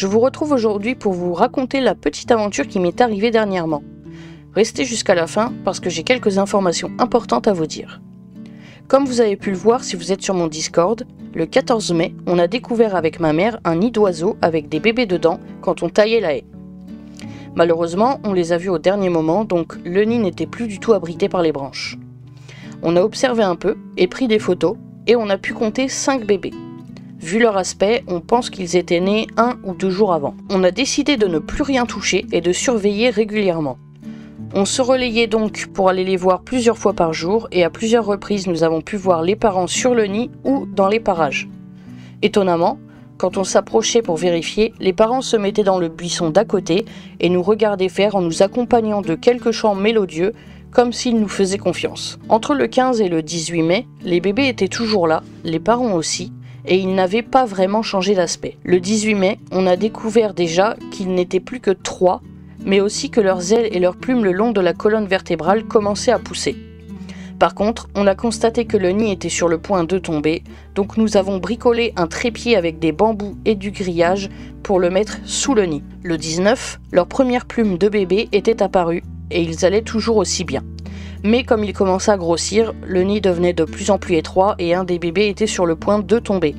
Je vous retrouve aujourd'hui pour vous raconter la petite aventure qui m'est arrivée dernièrement. Restez jusqu'à la fin parce que j'ai quelques informations importantes à vous dire. Comme vous avez pu le voir si vous êtes sur mon Discord, le 14 mai, on a découvert avec ma mère un nid d'oiseaux avec des bébés dedans quand on taillait la haie. Malheureusement, on les a vus au dernier moment, donc le nid n'était plus du tout abrité par les branches. On a observé un peu et pris des photos, et on a pu compter 5 bébés. Vu leur aspect, on pense qu'ils étaient nés 1 ou 2 jours avant. On a décidé de ne plus rien toucher et de surveiller régulièrement. On se relayait donc pour aller les voir plusieurs fois par jour et à plusieurs reprises nous avons pu voir les parents sur le nid ou dans les parages. Étonnamment, quand on s'approchait pour vérifier, les parents se mettaient dans le buisson d'à côté et nous regardaient faire en nous accompagnant de quelques chants mélodieux comme s'ils nous faisaient confiance. Entre le 15 et le 18 mai, les bébés étaient toujours là, les parents aussi, et ils n'avaient pas vraiment changé d'aspect. Le 18 mai, on a découvert déjà qu'ils n'étaient plus que 3, mais aussi que leurs ailes et leurs plumes le long de la colonne vertébrale commençaient à pousser. Par contre, on a constaté que le nid était sur le point de tomber, donc nous avons bricolé un trépied avec des bambous et du grillage pour le mettre sous le nid. Le 19, leurs premières plumes de bébé étaient apparues et ils allaient toujours aussi bien. Mais comme ils commençaient à grossir, le nid devenait de plus en plus étroit et un des bébés était sur le point de tomber.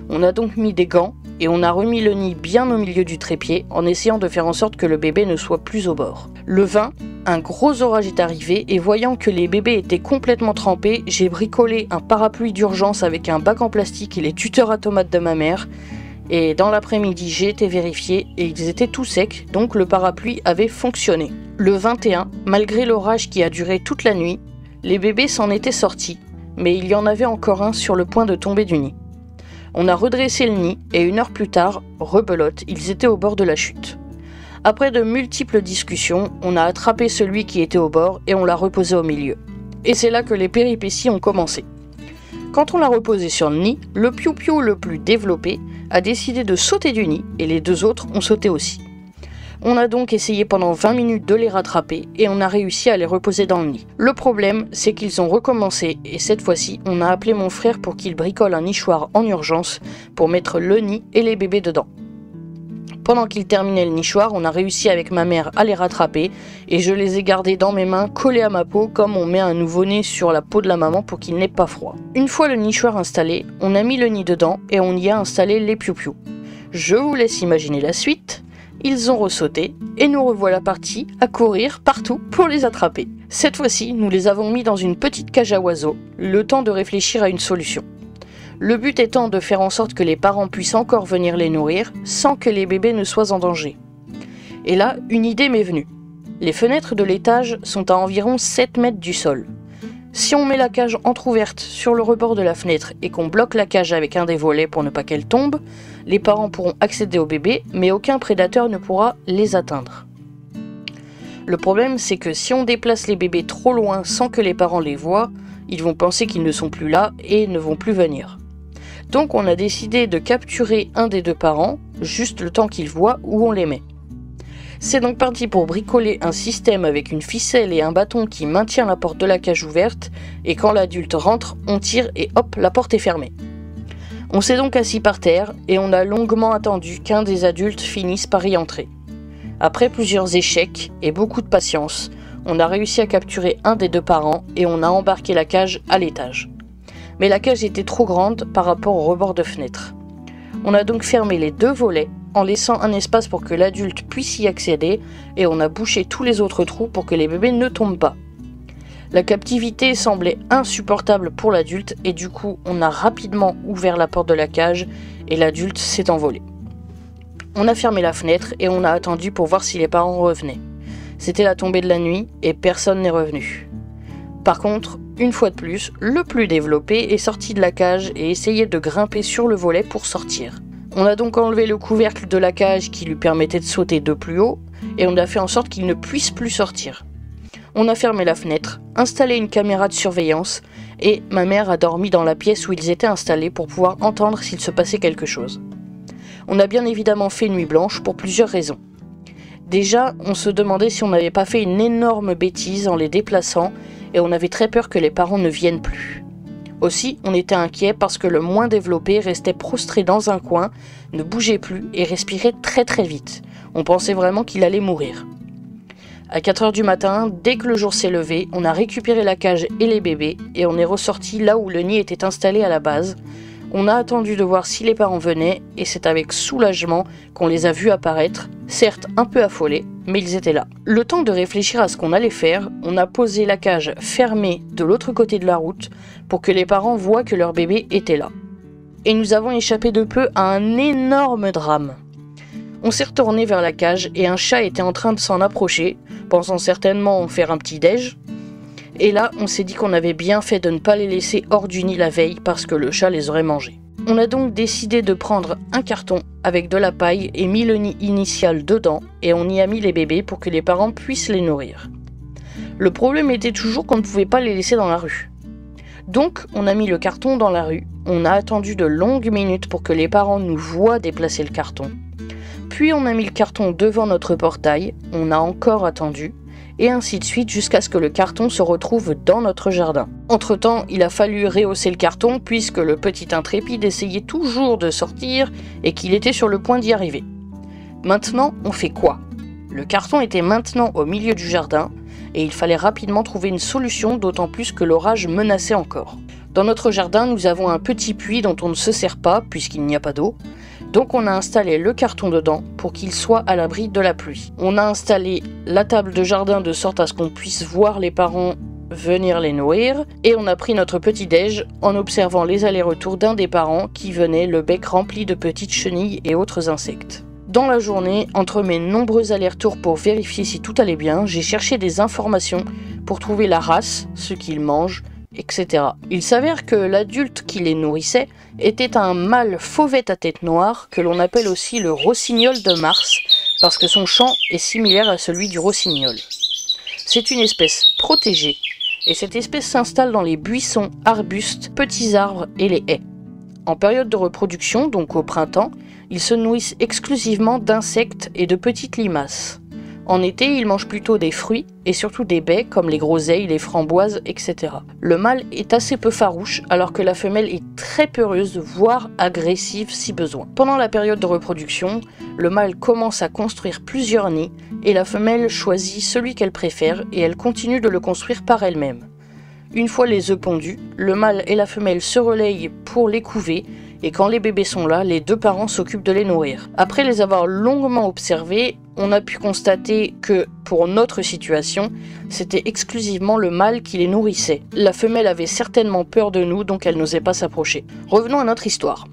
On a donc mis des gants et on a remis le nid bien au milieu du trépied en essayant de faire en sorte que le bébé ne soit plus au bord. Le 20, un gros orage est arrivé et voyant que les bébés étaient complètement trempés, j'ai bricolé un parapluie d'urgence avec un bac en plastique et les tuteurs à tomates de ma mère. Et dans l'après-midi, j'ai été vérifié et ils étaient tout secs, donc le parapluie avait fonctionné. Le 21, malgré l'orage qui a duré toute la nuit, les bébés s'en étaient sortis, mais il y en avait encore un sur le point de tomber du nid. On a redressé le nid et 1 heure plus tard, rebelote, ils étaient au bord de la chute. Après de multiples discussions, on a attrapé celui qui était au bord et on l'a reposé au milieu. Et c'est là que les péripéties ont commencé. Quand on l'a reposé sur le nid, le piou-piou le plus développé a décidé de sauter du nid et les 2 autres ont sauté aussi. On a donc essayé pendant 20 minutes de les rattraper et on a réussi à les reposer dans le nid. Le problème, c'est qu'ils ont recommencé et cette fois-ci, on a appelé mon frère pour qu'il bricole un nichoir en urgence pour mettre le nid et les bébés dedans. Pendant qu'il terminait le nichoir, on a réussi avec ma mère à les rattraper et je les ai gardés dans mes mains collés à ma peau comme on met un nouveau-né sur la peau de la maman pour qu'il n'ait pas froid. Une fois le nichoir installé, on a mis le nid dedans et on y a installé les piou-piou. Je vous laisse imaginer la suite. Ils ont ressauté et nous revoilà partis à courir partout pour les attraper. Cette fois-ci, nous les avons mis dans une petite cage à oiseaux, le temps de réfléchir à une solution. Le but étant de faire en sorte que les parents puissent encore venir les nourrir sans que les bébés ne soient en danger. Et là, une idée m'est venue. Les fenêtres de l'étage sont à environ 7 mètres du sol. Si on met la cage entrouverte sur le rebord de la fenêtre et qu'on bloque la cage avec un des volets pour ne pas qu'elle tombe, les parents pourront accéder aux bébés, mais aucun prédateur ne pourra les atteindre. Le problème, c'est que si on déplace les bébés trop loin sans que les parents les voient, ils vont penser qu'ils ne sont plus là et ne vont plus venir. Donc on a décidé de capturer un des 2 parents, juste le temps qu'ils voient où on les met. C'est donc parti pour bricoler un système avec une ficelle et un bâton qui maintient la porte de la cage ouverte, et quand l'adulte rentre, on tire et hop, la porte est fermée. On s'est donc assis par terre et on a longuement attendu qu'un des adultes finisse par y entrer. Après plusieurs échecs et beaucoup de patience, on a réussi à capturer un des 2 parents et on a embarqué la cage à l'étage. Mais la cage était trop grande par rapport au rebord de fenêtre. On a donc fermé les 2 volets en laissant un espace pour que l'adulte puisse y accéder et on a bouché tous les autres trous pour que les bébés ne tombent pas. La captivité semblait insupportable pour l'adulte et du coup on a rapidement ouvert la porte de la cage et l'adulte s'est envolé. On a fermé la fenêtre et on a attendu pour voir si les parents revenaient. C'était la tombée de la nuit et personne n'est revenu. Par contre, une fois de plus, le plus développé est sorti de la cage et essayait de grimper sur le volet pour sortir. On a donc enlevé le couvercle de la cage qui lui permettait de sauter de plus haut et on a fait en sorte qu'il ne puisse plus sortir. On a fermé la fenêtre, installé une caméra de surveillance et ma mère a dormi dans la pièce où ils étaient installés pour pouvoir entendre s'il se passait quelque chose. On a bien évidemment fait nuit blanche pour plusieurs raisons. Déjà, on se demandait si on n'avait pas fait une énorme bêtise en les déplaçant et on avait très peur que les parents ne viennent plus. Aussi, on était inquiet parce que le moins développé restait prostré dans un coin, ne bougeait plus et respirait très très vite. On pensait vraiment qu'il allait mourir. À 4 heures du matin, dès que le jour s'est levé, on a récupéré la cage et les bébés et on est ressorti là où le nid était installé à la base. On a attendu de voir si les parents venaient et c'est avec soulagement qu'on les a vus apparaître, certes un peu affolés, mais ils étaient là. Le temps de réfléchir à ce qu'on allait faire, on a posé la cage fermée de l'autre côté de la route pour que les parents voient que leur bébé était là. Et nous avons échappé de peu à un énorme drame. On s'est retourné vers la cage et un chat était en train de s'en approcher, pensant certainement en faire un petit déj. Et là, on s'est dit qu'on avait bien fait de ne pas les laisser hors du nid la veille parce que le chat les aurait mangés. On a donc décidé de prendre un carton avec de la paille et mis le nid initial dedans et on y a mis les bébés pour que les parents puissent les nourrir. Le problème était toujours qu'on ne pouvait pas les laisser dans la rue. Donc, on a mis le carton dans la rue, on a attendu de longues minutes pour que les parents nous voient déplacer le carton. Puis on a mis le carton devant notre portail, on a encore attendu, et ainsi de suite jusqu'à ce que le carton se retrouve dans notre jardin. Entre-temps, il a fallu rehausser le carton puisque le petit intrépide essayait toujours de sortir et qu'il était sur le point d'y arriver. Maintenant, on fait quoi? Le carton était maintenant au milieu du jardin et il fallait rapidement trouver une solution, d'autant plus que l'orage menaçait encore. Dans notre jardin, nous avons un petit puits dont on ne se sert pas puisqu'il n'y a pas d'eau. Donc on a installé le carton dedans pour qu'il soit à l'abri de la pluie. On a installé la table de jardin de sorte à ce qu'on puisse voir les parents venir les nourrir. Et on a pris notre petit déj en observant les allers-retours d'un des parents qui venait le bec rempli de petites chenilles et autres insectes. Dans la journée, entre mes nombreux allers-retours pour vérifier si tout allait bien, j'ai cherché des informations pour trouver la race, ce qu'ils mangent, etc. Il s'avère que l'adulte qui les nourrissait était un mâle fauvet à tête noire que l'on appelle aussi le rossignol de Mars parce que son chant est similaire à celui du rossignol. C'est une espèce protégée et cette espèce s'installe dans les buissons, arbustes, petits arbres et les haies. En période de reproduction, donc au printemps, ils se nourrissent exclusivement d'insectes et de petites limaces. En été, ils mangent plutôt des fruits et surtout des baies comme les groseilles, les framboises, etc. Le mâle est assez peu farouche alors que la femelle est très peureuse, voire agressive si besoin. Pendant la période de reproduction, le mâle commence à construire plusieurs nids et la femelle choisit celui qu'elle préfère et elle continue de le construire par elle-même. Une fois les œufs pondus, le mâle et la femelle se relayent pour les couver et quand les bébés sont là, les deux parents s'occupent de les nourrir. Après les avoir longuement observés, on a pu constater que, pour notre situation, c'était exclusivement le mâle qui les nourrissait. La femelle avait certainement peur de nous, donc elle n'osait pas s'approcher. Revenons à notre histoire.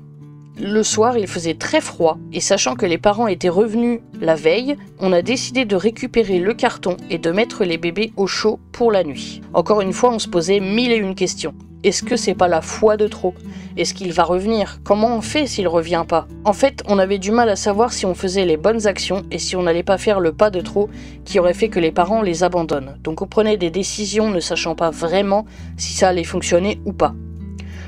Le soir, il faisait très froid, et sachant que les parents étaient revenus la veille, on a décidé de récupérer le carton et de mettre les bébés au chaud pour la nuit. Encore une fois, on se posait 1001 questions. Est-ce que c'est pas la foi de trop? Est-ce qu'il va revenir? Comment on fait s'il revient pas? En fait, on avait du mal à savoir si on faisait les bonnes actions et si on n'allait pas faire le pas de trop qui aurait fait que les parents les abandonnent. Donc on prenait des décisions ne sachant pas vraiment si ça allait fonctionner ou pas.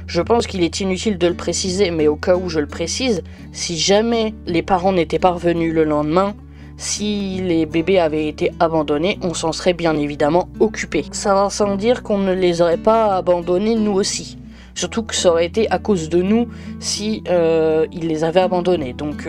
Je pense qu'il est inutile de le préciser, mais au cas où je le précise, si jamais les parents n'étaient pas revenus le lendemain, si les bébés avaient été abandonnés, on s'en serait bien évidemment occupé. Ça va sans dire qu'on ne les aurait pas abandonnés nous aussi. Surtout que ça aurait été à cause de nous si ils les avaient abandonnés. Donc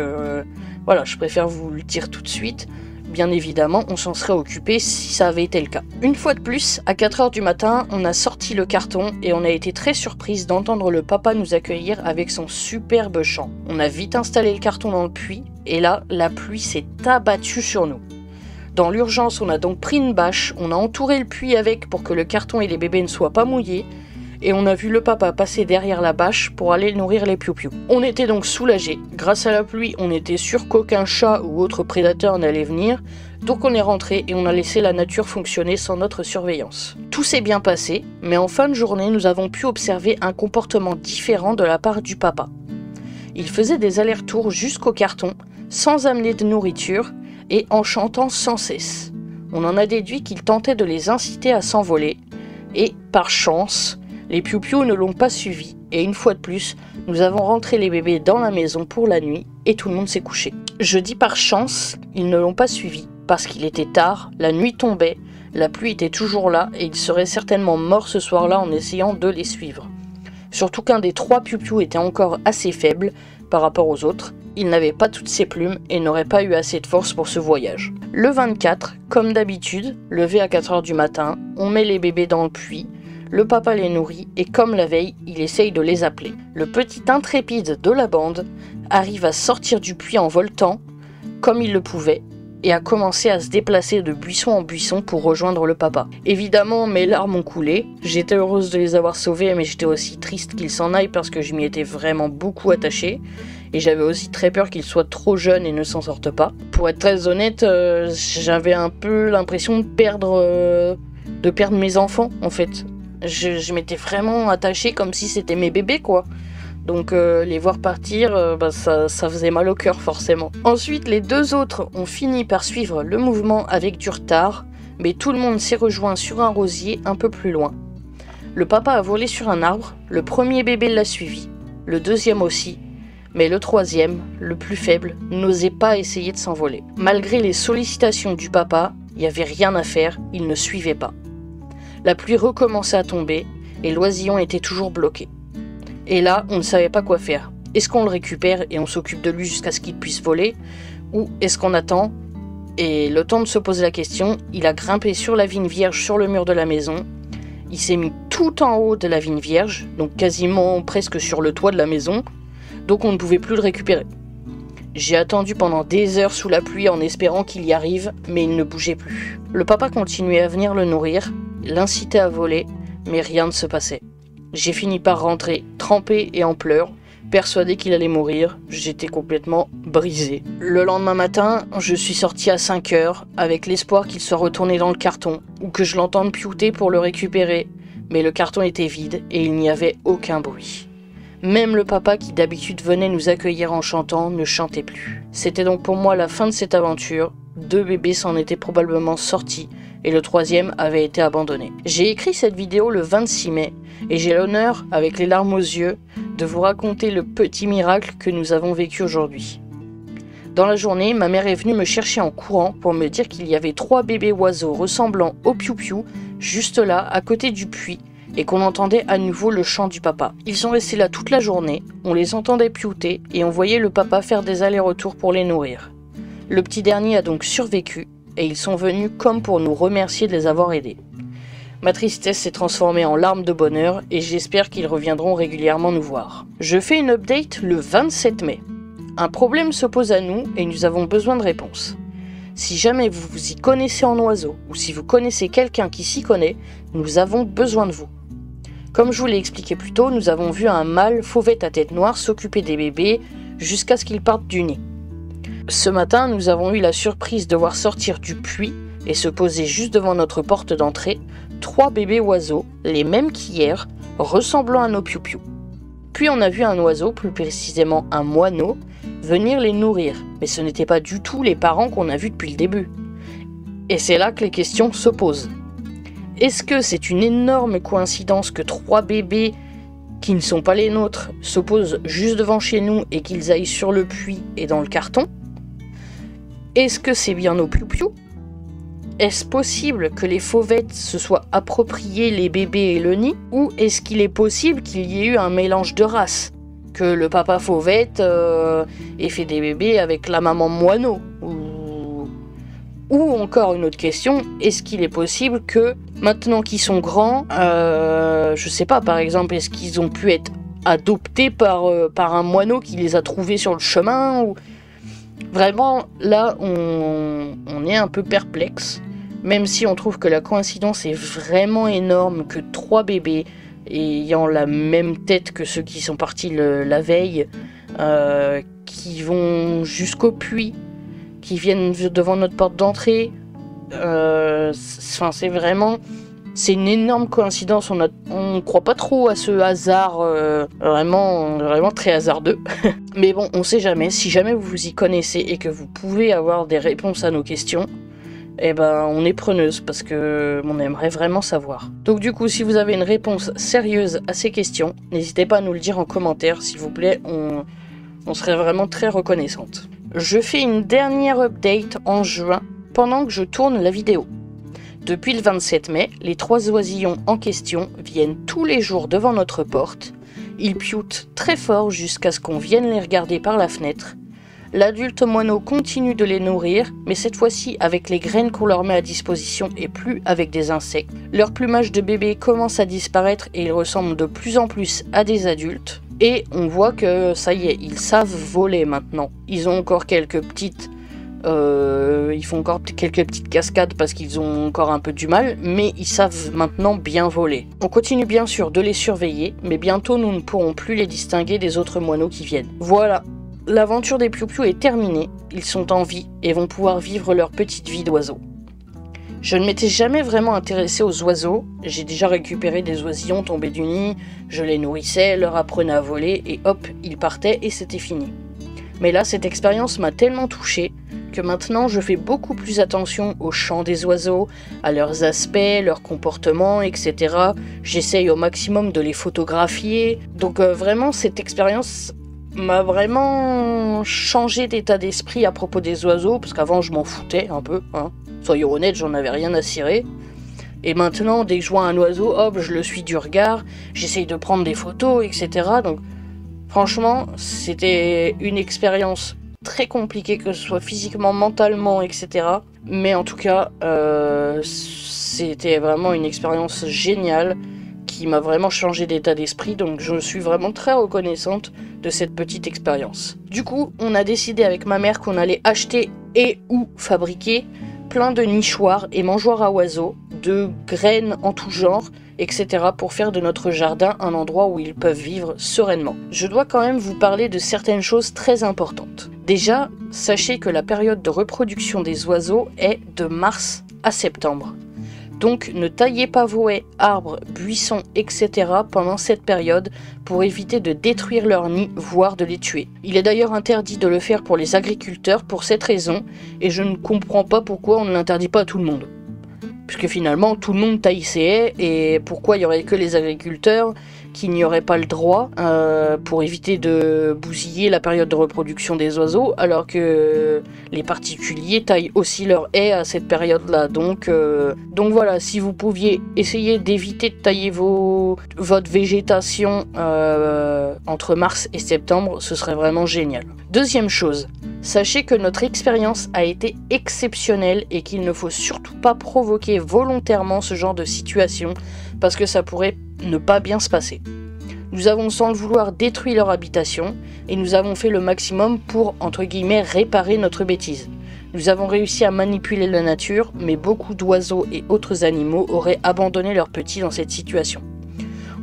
voilà, je préfère vous le dire tout de suite. Bien évidemment, on s'en serait occupé si ça avait été le cas. Une fois de plus, à 4 heures du matin, on a sorti le carton et on a été très surprise d'entendre le papa nous accueillir avec son superbe chant. On a vite installé le carton dans le puits et là, la pluie s'est abattue sur nous. Dans l'urgence, on a donc pris une bâche, on a entouré le puits avec pour que le carton et les bébés ne soient pas mouillés et on a vu le papa passer derrière la bâche pour aller nourrir les piou-piou. On était donc soulagés. Grâce à la pluie, on était sûr qu'aucun chat ou autre prédateur n'allait venir, donc on est rentré et on a laissé la nature fonctionner sans notre surveillance. Tout s'est bien passé, mais en fin de journée, nous avons pu observer un comportement différent de la part du papa. Il faisait des allers-retours jusqu'au carton, sans amener de nourriture et en chantant sans cesse. On en a déduit qu'il tentait de les inciter à s'envoler, et par chance, les piou-piou ne l'ont pas suivi, et une fois de plus, nous avons rentré les bébés dans la maison pour la nuit, et tout le monde s'est couché. Je dis par chance, ils ne l'ont pas suivi, parce qu'il était tard, la nuit tombait, la pluie était toujours là, et ils seraient certainement morts ce soir-là en essayant de les suivre. Surtout qu'un des 3 piou-piou était encore assez faible par rapport aux autres. Il n'avait pas toutes ses plumes et n'aurait pas eu assez de force pour ce voyage. Le 24, comme d'habitude, levé à 4 h du matin, on met les bébés dans le puits, le papa les nourrit et comme la veille, il essaye de les appeler. Le petit intrépide de la bande arrive à sortir du puits en voltant, comme il le pouvait, et a commencé à se déplacer de buisson en buisson pour rejoindre le papa. Évidemment, mes larmes ont coulé. J'étais heureuse de les avoir sauvés, mais j'étais aussi triste qu'ils s'en aillent parce que je m'y étais vraiment beaucoup attachée. Et j'avais aussi très peur qu'ils soient trop jeunes et ne s'en sortent pas. Pour être très honnête, j'avais un peu l'impression de perdre mes enfants, en fait. Je m'étais vraiment attachée comme si c'était mes bébés, quoi. Donc les voir partir, ça faisait mal au cœur forcément. Ensuite, les 2 autres ont fini par suivre le mouvement avec du retard, mais tout le monde s'est rejoint sur un rosier un peu plus loin. Le papa a volé sur un arbre, le premier bébé l'a suivi, le deuxième aussi, mais le troisième, le plus faible, n'osait pas essayer de s'envoler. Malgré les sollicitations du papa, il n'y avait rien à faire, il ne suivait pas. La pluie recommençait à tomber et l'oisillon était toujours bloqué. Et là, on ne savait pas quoi faire. Est-ce qu'on le récupère et on s'occupe de lui jusqu'à ce qu'il puisse voler? Ou est-ce qu'on attend? Et le temps de se poser la question, il a grimpé sur la vigne vierge sur le mur de la maison. Il s'est mis tout en haut de la vigne vierge, donc quasiment presque sur le toit de la maison. Donc on ne pouvait plus le récupérer. J'ai attendu pendant des heures sous la pluie en espérant qu'il y arrive, mais il ne bougeait plus. Le papa continuait à venir le nourrir, l'incitait à voler, mais rien ne se passait. J'ai fini par rentrer, trempé et en pleurs, persuadé qu'il allait mourir. J'étais complètement brisé. Le lendemain matin, je suis sorti à 5 h avec l'espoir qu'il soit retourné dans le carton ou que je l'entende piouter pour le récupérer. Mais le carton était vide et il n'y avait aucun bruit. Même le papa qui d'habitude venait nous accueillir en chantant ne chantait plus. C'était donc pour moi la fin de cette aventure. 2 bébés s'en étaient probablement sortis et le 3e avait été abandonné. J'ai écrit cette vidéo le 26 mai et j'ai l'honneur, avec les larmes aux yeux, de vous raconter le petit miracle que nous avons vécu aujourd'hui. Dans la journée, ma mère est venue me chercher en courant pour me dire qu'il y avait 3 bébés oiseaux ressemblant au piou-piou juste là, à côté du puits, et qu'on entendait à nouveau le chant du papa. Ils sont restés là toute la journée, on les entendait piouter et on voyait le papa faire des allers-retours pour les nourrir. Le petit dernier a donc survécu et ils sont venus comme pour nous remercier de les avoir aidés. Ma tristesse s'est transformée en larmes de bonheur et j'espère qu'ils reviendront régulièrement nous voir. Je fais une update le 27 mai. Un problème se pose à nous et nous avons besoin de réponses. Si jamais vous vous y connaissez en oiseaux ou si vous connaissez quelqu'un qui s'y connaît, nous avons besoin de vous. Comme je vous l'ai expliqué plus tôt, nous avons vu un mâle fauvette à tête noire s'occuper des bébés jusqu'à ce qu'ils partent du nid. Ce matin, nous avons eu la surprise de voir sortir du puits et se poser juste devant notre porte d'entrée 3 bébés oiseaux, les mêmes qu'hier, ressemblant à nos piou-piou. Puis on a vu un oiseau, plus précisément un moineau, venir les nourrir, mais ce n'étaient pas du tout les parents qu'on a vus depuis le début. Et c'est là que les questions se posent. Est-ce que c'est une énorme coïncidence que 3 bébés qui ne sont pas les nôtres se posent juste devant chez nous et qu'ils aillent sur le puits et dans le carton? Est-ce que c'est bien nos piou-piou? Est-ce possible que les fauvettes se soient appropriés les bébés et le nid? Ou est-ce qu'il est possible qu'il y ait eu un mélange de races? Que le papa fauvette ait fait des bébés avec la maman moineau? Ou encore une autre question, est-ce qu'il est possible que, maintenant qu'ils sont grands, je sais pas, par exemple, est-ce qu'ils ont pu être adoptés par un moineau qui les a trouvés sur le chemin ou... Vraiment, là, on est un peu perplexe, même si on trouve que la coïncidence est vraiment énorme, que 3 bébés ayant la même tête que ceux qui sont partis la veille, qui vont jusqu'au puits, qui viennent devant notre porte d'entrée. C'est vraiment... C'est une énorme coïncidence, on ne croit pas trop à ce hasard, vraiment très hasardeux. Mais bon, on sait jamais, si jamais vous vous y connaissez et que vous pouvez avoir des réponses à nos questions, eh ben on est preneuse parce que on aimerait vraiment savoir. Donc du coup, si vous avez une réponse sérieuse à ces questions, n'hésitez pas à nous le dire en commentaire, s'il vous plaît, on serait vraiment très reconnaissante. Je fais une dernière update en juin, pendant que je tourne la vidéo. Depuis le 27 mai, les 3 oisillons en question viennent tous les jours devant notre porte Ils pioutent très fort jusqu'à ce qu'on vienne les regarder par la fenêtre. L'adulte moineau continue de les nourrir, mais cette fois-ci avec les graines qu'on leur met à disposition et plus avec des insectes. Leur plumage de bébé commence à disparaître et ils ressemblent de plus en plus à des adultes. Et on voit que ça y est, ils savent voler maintenant. Ils ont encore quelques petites... ils font encore quelques petites cascades parce qu'ils ont encore un peu du mal, mais ils savent maintenant bien voler. On continue bien sûr de les surveiller, mais bientôt nous ne pourrons plus les distinguer des autres moineaux qui viennent. Voilà, l'aventure des Piou-Piou est terminée, ils sont en vie et vont pouvoir vivre leur petite vie d'oiseaux. Je ne m'étais jamais vraiment intéressé aux oiseaux, j'ai déjà récupéré des oisillons tombés du nid, je les nourrissais, leur apprenais à voler et hop, ils partaient et c'était fini. Mais là, cette expérience m'a tellement touchée que maintenant je fais beaucoup plus attention au chant des oiseaux, à leurs aspects, leurs comportements, etc. J'essaye au maximum de les photographier. Donc vraiment, cette expérience m'a vraiment changé d'état d'esprit à propos des oiseaux, parce qu'avant je m'en foutais un peu, hein. Soyons honnêtes, j'en avais rien à cirer. Et maintenant, dès que je vois un oiseau, hop, je le suis du regard, j'essaye de prendre des photos, etc. Donc franchement, c'était une expérience très compliquée, que ce soit physiquement, mentalement, etc. Mais en tout cas, c'était vraiment une expérience géniale qui m'a vraiment changé d'état d'esprit. Donc je suis vraiment très reconnaissante de cette petite expérience. Du coup, on a décidé avec ma mère qu'on allait acheter et ou fabriquer plein de nichoirs et mangeoires à oiseaux, de graines en tout genre, etc. pour faire de notre jardin un endroit où ils peuvent vivre sereinement. Je dois quand même vous parler de certaines choses très importantes. Déjà, sachez que la période de reproduction des oiseaux est de mars à septembre. Donc ne taillez pas vos haies, arbres, buissons, etc. pendant cette période pour éviter de détruire leurs nids, voire de les tuer. Il est d'ailleurs interdit de le faire pour les agriculteurs pour cette raison, et je ne comprends pas pourquoi on ne l'interdit pas à tout le monde. Puisque finalement tout le monde taille ses haies, et pourquoi il n'y aurait que les agriculteurs qui n'y auraient pas le droit pour éviter de bousiller la période de reproduction des oiseaux, alors que les particuliers taillent aussi leurs haies à cette période-là. Donc voilà, si vous pouviez essayer d'éviter de tailler votre végétation entre mars et septembre, ce serait vraiment génial. Deuxième chose, sachez que notre expérience a été exceptionnelle et qu'il ne faut surtout pas provoquer volontairement ce genre de situation parce que ça pourrait ne pas bien se passer. Nous avons sans le vouloir détruit leur habitation et nous avons fait le maximum pour, entre guillemets, réparer notre bêtise. Nous avons réussi à manipuler la nature, mais beaucoup d'oiseaux et autres animaux auraient abandonné leurs petits dans cette situation.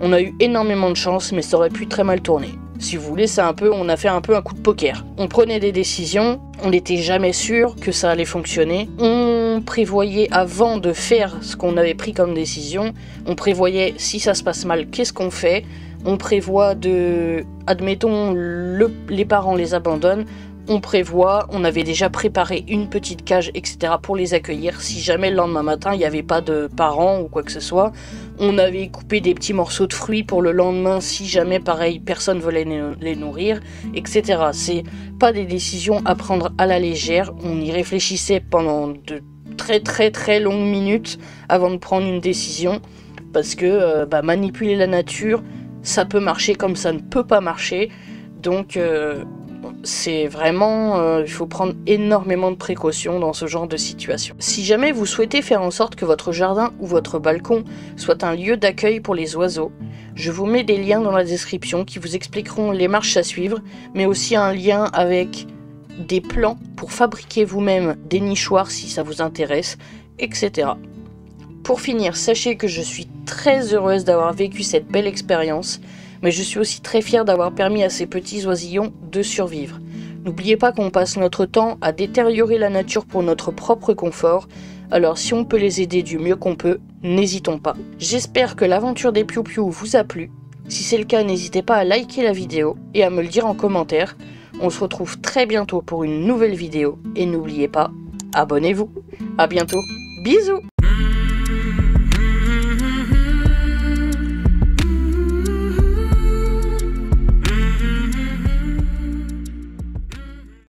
On a eu énormément de chance, mais ça aurait pu très mal tourner. Si vous voulez, on a fait un peu un coup de poker. On prenait des décisions, on n'était jamais sûr que ça allait fonctionner. On prévoyait avant de faire ce qu'on avait pris comme décision, on prévoyait si ça se passe mal, qu'est-ce qu'on fait. On prévoit admettons, les parents les abandonnent, on avait déjà préparé une petite cage, etc. pour les accueillir. Si jamais le lendemain matin, il n'y avait pas de parents ou quoi que ce soit, on avait coupé des petits morceaux de fruits pour le lendemain, si jamais, pareil, personne voulait les nourrir, etc. C'est pas des décisions à prendre à la légère. On y réfléchissait pendant de très très très longues minutes avant de prendre une décision, parce que manipuler la nature, ça peut marcher comme ça ne peut pas marcher. Donc c'est vraiment, il faut prendre énormément de précautions dans ce genre de situation. Si jamais vous souhaitez faire en sorte que votre jardin ou votre balcon soit un lieu d'accueil pour les oiseaux, je vous mets des liens dans la description qui vous expliqueront les marches à suivre, mais aussi un lien avec des plans pour fabriquer vous-même des nichoirs si ça vous intéresse, etc. Pour finir, sachez que je suis très heureuse d'avoir vécu cette belle expérience, mais je suis aussi très fière d'avoir permis à ces petits oisillons de survivre. N'oubliez pas qu'on passe notre temps à détériorer la nature pour notre propre confort, alors si on peut les aider du mieux qu'on peut, n'hésitons pas. J'espère que l'aventure des Piou-Piou vous a plu. Si c'est le cas, n'hésitez pas à liker la vidéo et à me le dire en commentaire. On se retrouve très bientôt pour une nouvelle vidéo et n'oubliez pas, abonnez-vous. À bientôt, bisous!